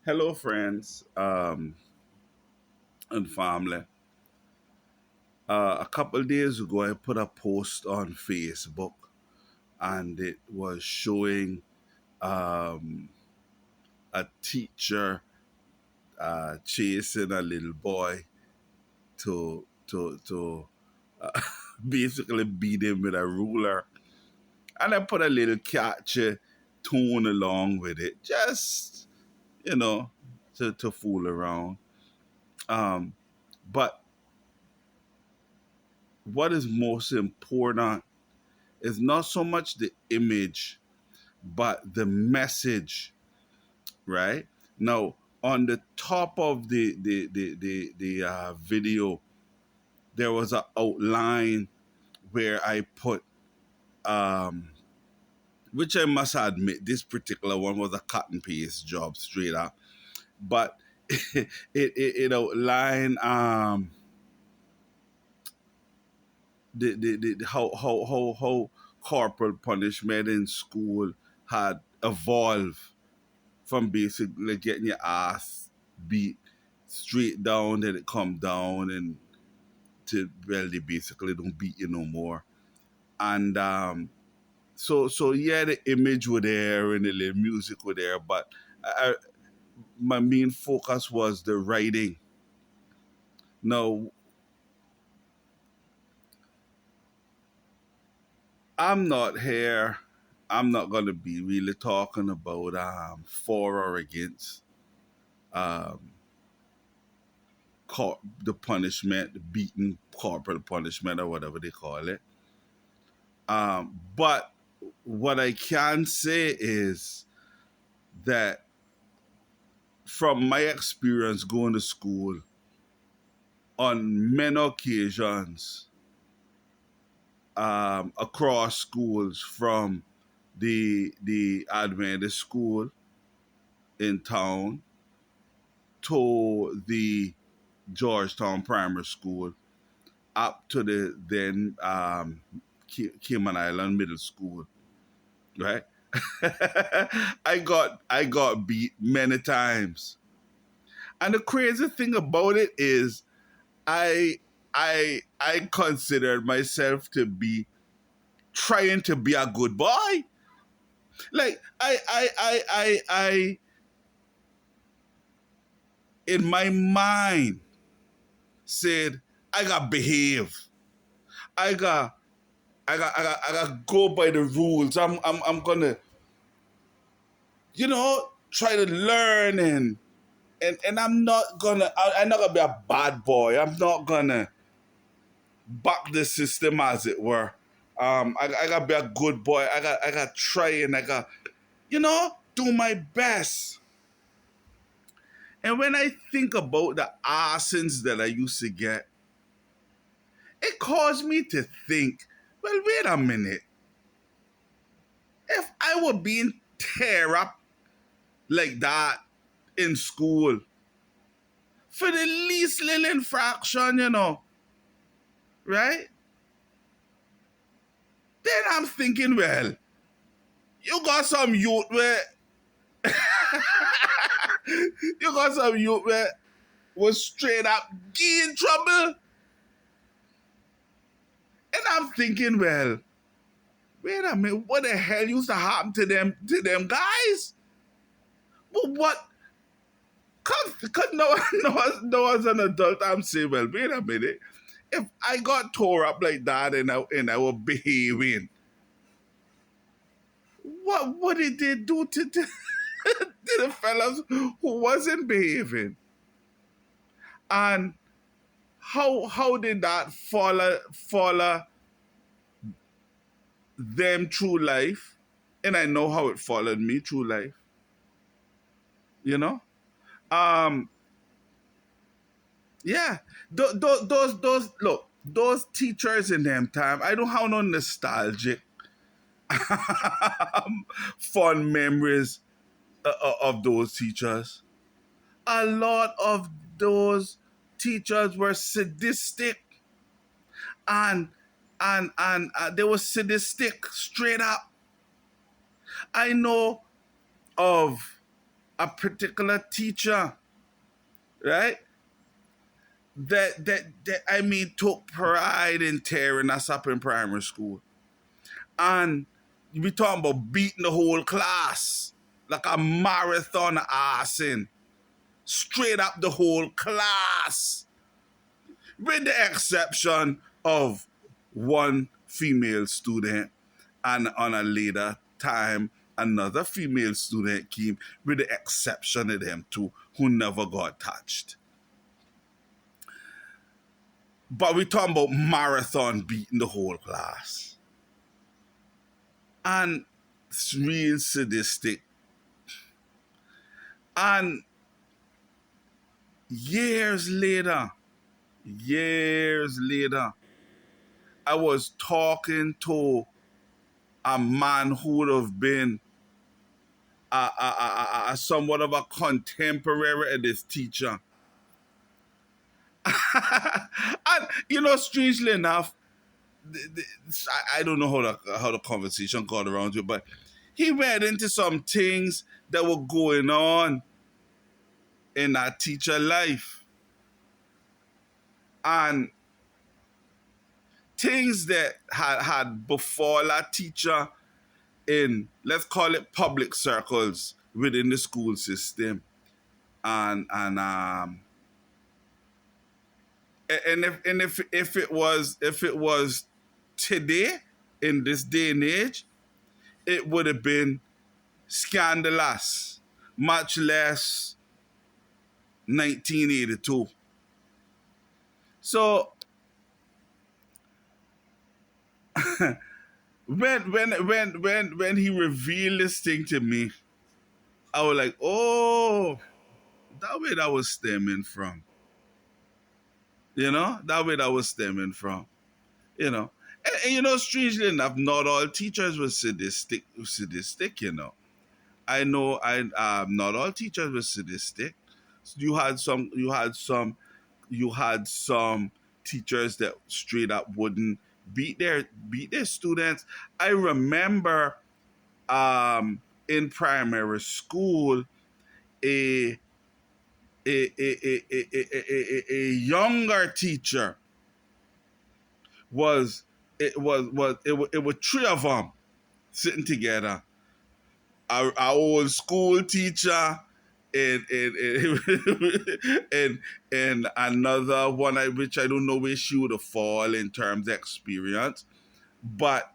Hello, friends and family. A couple days ago, I put a post on Facebook, and it was showing um, a teacher chasing a little boy to uh, basically beat him with a ruler, and I put a little catchy tune along with it, just you know, to fool around. Um, but what is most important is not so much the image, but the message, right? Now, on the top of the video, there was an outline where I put, um, which I must admit, this particular one was a cut and paste job straight up, but it outlined the how corporal punishment in school had evolved from basically getting your ass beat straight down, then it come down and to well they basically don't beat you no more. And so yeah, the image were there and the little music were there, but my main focus was the writing. Now, I'm not here. I'm not gonna be really talking about for or against um the punishment, the beating corporal punishment or whatever they call it. But what I can say is that from my experience going to school, on many occasions across schools, from the Adventist school in town to the Georgetown Primary School up to the then Cayman Island Middle School, right? I got beat many times. And the crazy thing about it is I I considered myself to be trying to be a good boy. Like I in my mind said I got behave. I got I got go by the rules. I'm gonna try to learn and I'm not gonna be a bad boy. I'm not gonna buck the system, as it were. I gotta be a good boy. I got try and I got do my best. And when I think about the arsons that I used to get, it caused me to think, well, wait a minute. If I were being tear up like that in school for the least little infraction, right? Then I'm thinking, well, you got some youth where you got some youth where was straight up in trouble. And I'm thinking, well, wait a minute, what the hell used to happen to them guys? But what? Cause no, as an adult, I'm saying, well, wait a minute. If I got tore up like that and I was behaving, what did they do to the fellas who wasn't behaving? And how did that follow them through life? And I know how it followed me through life, you know? Um, yeah. Those look, those teachers in them time, I don't have no nostalgic fond memories of those teachers. A lot of those teachers were sadistic and they were sadistic straight up. I know of a particular teacher, right? That I mean took pride in tearing us up in primary school. And we talking about beating the whole class like a marathon assing, straight up the whole class, with the exception of one female student, and on a later time, another female student came, with the exception of them two, who never got touched. But we talking about marathon beating the whole class. And it's real sadistic. And years later, years later, I was talking to a man who would have been a somewhat of a contemporary of this teacher. And strangely enough, I don't know how the conversation got around to it, but he went into some things that were going on in that teacher life, and things that had befall that teacher in, let's call it, public circles within the school system. And if it was today, in this day and age, it would have been scandalous, much less 1982. So when he revealed this thing to me, I was like, oh, that way that was stemming from. That way that was stemming from. You know. And strangely enough, not all teachers were sadistic. I know not all teachers were sadistic. You had some teachers that straight up wouldn't beat their students. I remember in primary school, a a younger teacher was it was three of them sitting together. Our old school teacher, and and another one, which I don't know where she would have fall in terms of experience, but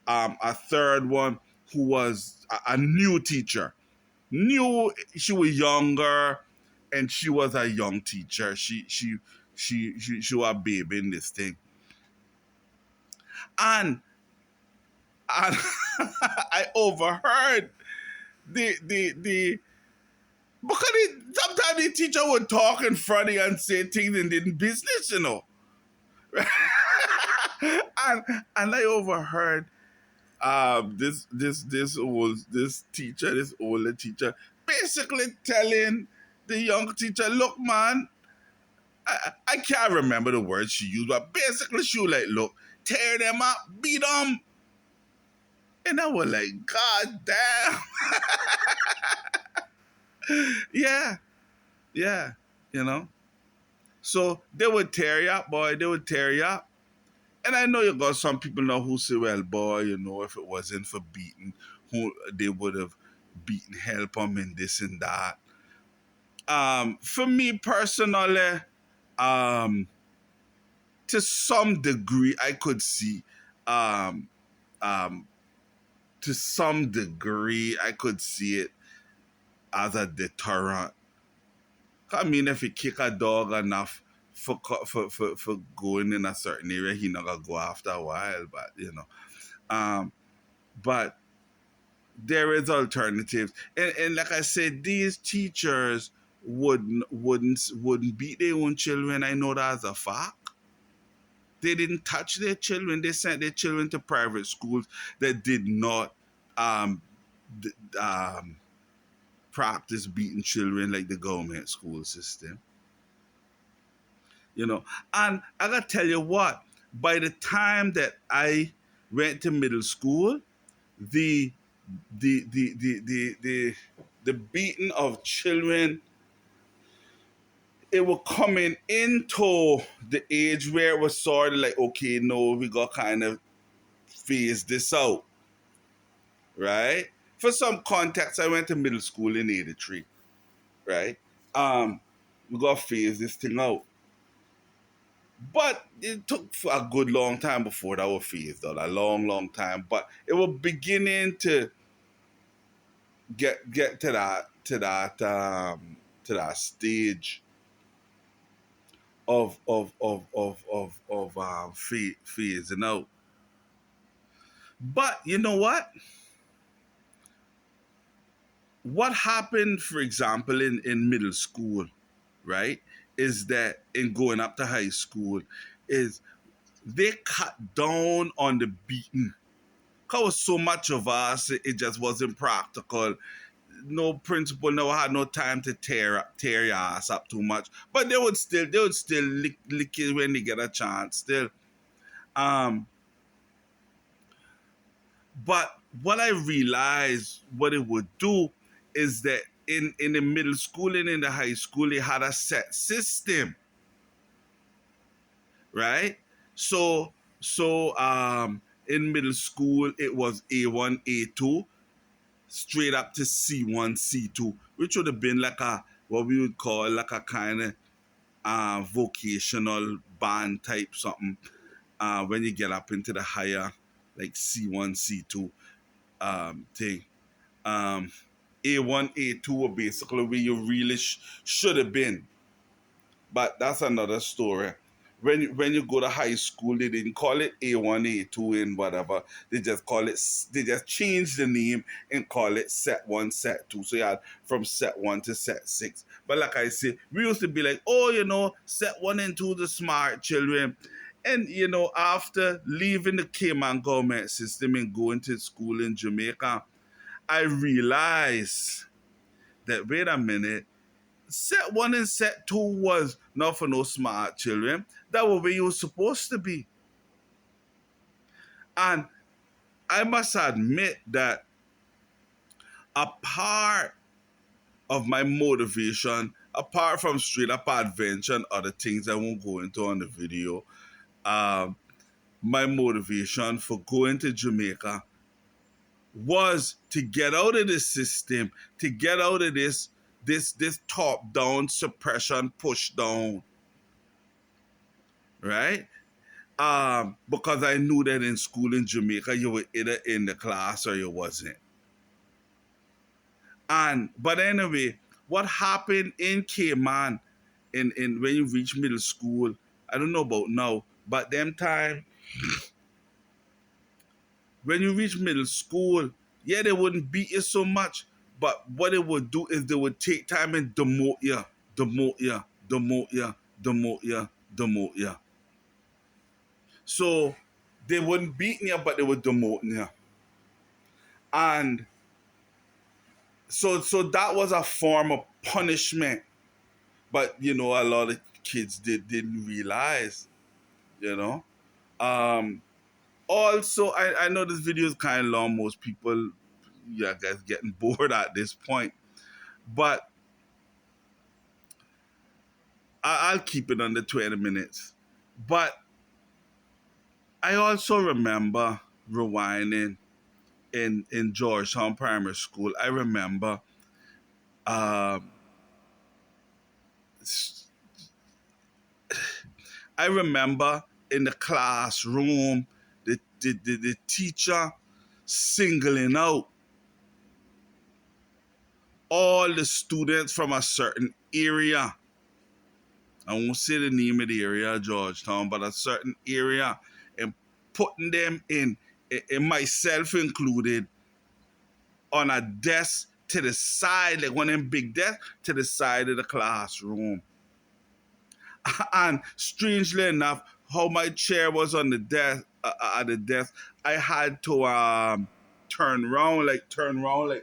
a third one who was a new teacher. New, she was younger, and she was a young teacher. She was a baby in this thing, and I overheard the because sometimes the teacher would talk in front of you and say things in the business. and I overheard this older teacher basically telling the young teacher, look, man, I can't remember the words she used, but basically she was like, look, tear them up, beat them. And I was like, God damn. Yeah, yeah, you know. So they would tear you up, boy. They would tear you up. And I know you got some people now who say, well, boy, if it wasn't for beating, who they would have beaten, help them in this and that. For me personally, um, to some degree, I could see, um, um, to some degree, I could see it as a deterrent. I mean, if you kick a dog enough for going in a certain area, he not gonna go after a while. Um, but there is alternatives, and like I said, these teachers wouldn't beat their own children. I know that as a fact. They didn't touch their children. They sent their children to private schools that did not um, d- um, practice beating children like the government school system. you know. And I gotta tell you what, by the time that I went to middle school, the the the the the, the the beating of children, it was coming into the age where it was sort of like, okay, no, we got kind of phase this out, right? For some context, I went to middle school in '83, right? Um, we got to phase this thing out. But it took a good long time before that was phased out, a long, long time. But it was beginning to get to that stage of phasing out. But you know what? What happened, for example, in middle school, right, is that in going up to high school, is they cut down on the beating. Cause so much of us, it just wasn't practical. No principal never had no time to tear your ass up too much. But they would still lick it when they get a chance. Still, um, but what I realized what it would do is that in the middle school and in the high school, they had a set system, right? So in middle school it was A1, A2, straight up to C1, C2, which would have been like a what we would call like a kind of vocational band type something. When you get up into the higher like C1, C2 thing. Um, A1, A2 were basically where you really should have been. But that's another story. When you go to high school, they didn't call it A1, A2, and whatever. They just call it. They just changed the name and call it Set One, Set Two. So you had from Set One to Set Six. But like I said, we used to be like, oh, Set One and Two, the smart children. And after leaving the Cayman government system and going to school in Jamaica, I realized that wait a minute, set one and set two was not for no smart children. That was where you were supposed to be. And I must admit that a part of my motivation, apart from straight up adventure and other things I won't go into on the video, um, my motivation for going to Jamaica was to get out of this system, to get out of this top down suppression, push down, right? Because I knew that in school in Jamaica, you were either in the class or you wasn't. But anyway, what happened in Cayman in when you reach middle school, I don't know about now, but them time when you reach middle school, yeah, they wouldn't beat you so much, but what they would do is they would take time and demote you, demote you, demote you, demote you, demote you. So they wouldn't beat you, but they would demote you. And so that was a form of punishment. But a lot of kids didn't realize, you know. Um Also, I know this video is kind of long. Most people, yeah, I guess getting bored at this point. But I'll keep it under 20 minutes. But I also remember rewinding in Georgetown Primary School. I remember um, I remember in the classroom the teacher singling out all the students from a certain area. I won't say the name of the area, Georgetown, but a certain area, and putting them in myself included, on a desk to the side, like one of them big desks to the side of the classroom. And strangely enough, how my chair was on the desk, at the desk, I had to turn around like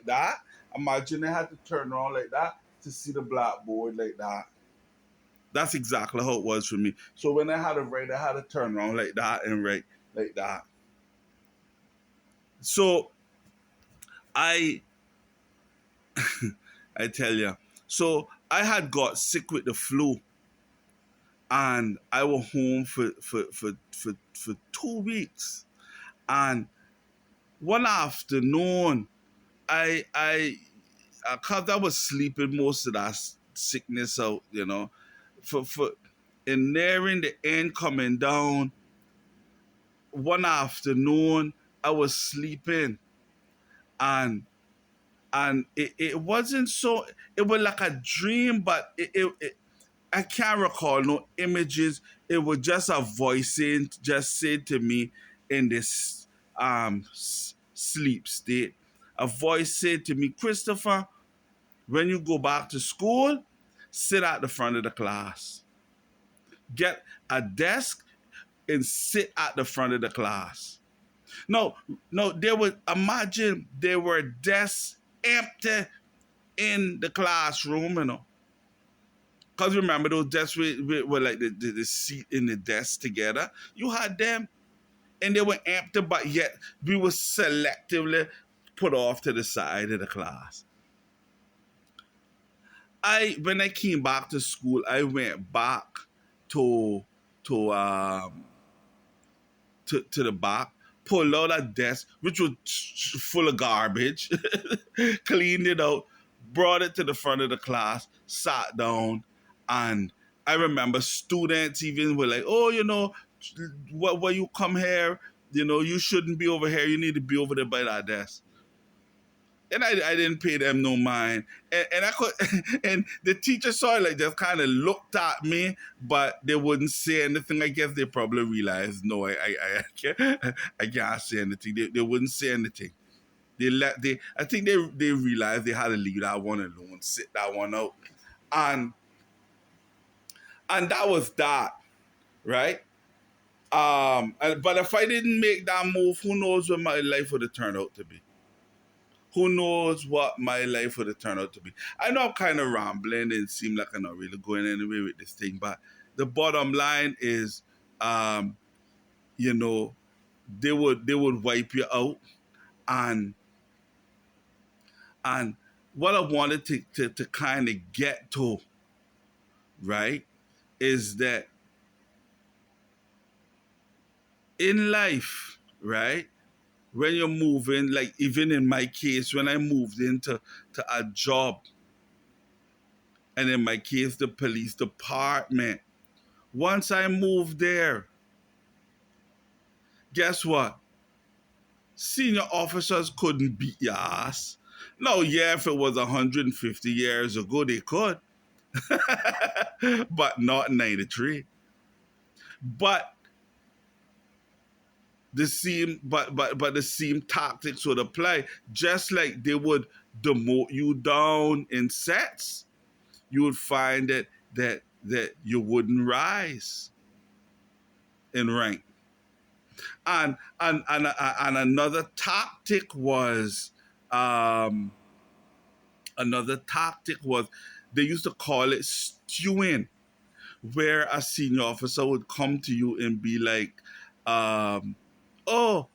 that. Imagine I had to turn around like that to see the blackboard like that. That's exactly how it was for me. So when I had to write, I had to turn around like that and write like that. So I I tell you. So I had got sick with the flu, and I was home for 2 weeks. And one afternoon, I cause I was sleeping most of that sickness out, for and nearing the end coming down. One afternoon, I was sleeping, and it wasn't so. It was like a dream, but I can't recall no images. It was just a voice saying, just said to me in this sleep state. A voice said to me, Christopher, when you go back to school, sit at the front of the class. Get a desk and sit at the front of the class. No, no, there were desks empty in the classroom. Because remember those desks were like the seat in the desk together? You had them and they were empty, but yet we were selectively put off to the side of the class. When I came back to school, I went back to to um to the back, pulled out a desk which was full of garbage, cleaned it out, brought it to the front of the class, sat down, and I remember students even were like, "Oh, what you come here? You shouldn't be over here. You need to be over there by that desk." And I didn't pay them no mind. And I could, and the teacher saw it, like, just kind of looked at me, but they wouldn't say anything. I guess they probably realized, no, I can't say anything. They wouldn't say anything. I think they realized they had to leave that one alone, sit that one out. And and that was that, right? But if I didn't make that move, who knows what my life would have turned out to be? Who knows what my life would have turned out to be? I know I'm kind of rambling and seem like I'm not really going anywhere with this thing, but the bottom line is, um, you know, they would wipe you out, and and what I wanted to kind of get to, right, is that in life, right, when you're moving, like even in my case, when I moved into a job, and in my case, the police department. Once I moved there, guess what? Senior officers couldn't beat your ass. No, yeah, if it was 150 years ago, they could, but not 93. But the same tactics would apply. Just like they would demote you down in sets, you would find that you wouldn't rise in rank. And another tactic was um another tactic was they used to call it stewing, where a senior officer would come to you and be like, oh,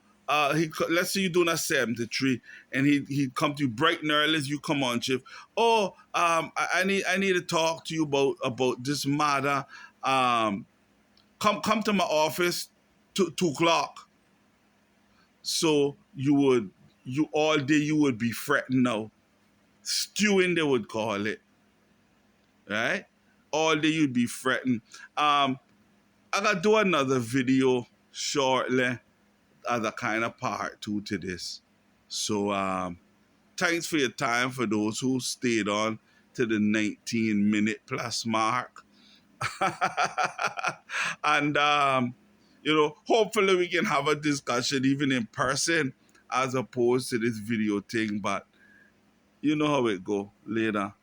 let's say you're doing a 73, and he'd come to you bright and early as you come on shift. Oh, I need to talk to you about this matter. Come to my office 2 o'clock. So you all day you would be fretting now. Stewing, they would call it. Right? All day you'd be fretting. I gotta do another video shortly as a kind of part two to this. So thanks for your time for those who stayed on to the 19-minute plus mark. And hopefully we can have a discussion even in person as opposed to this video thing. But you know how it go later.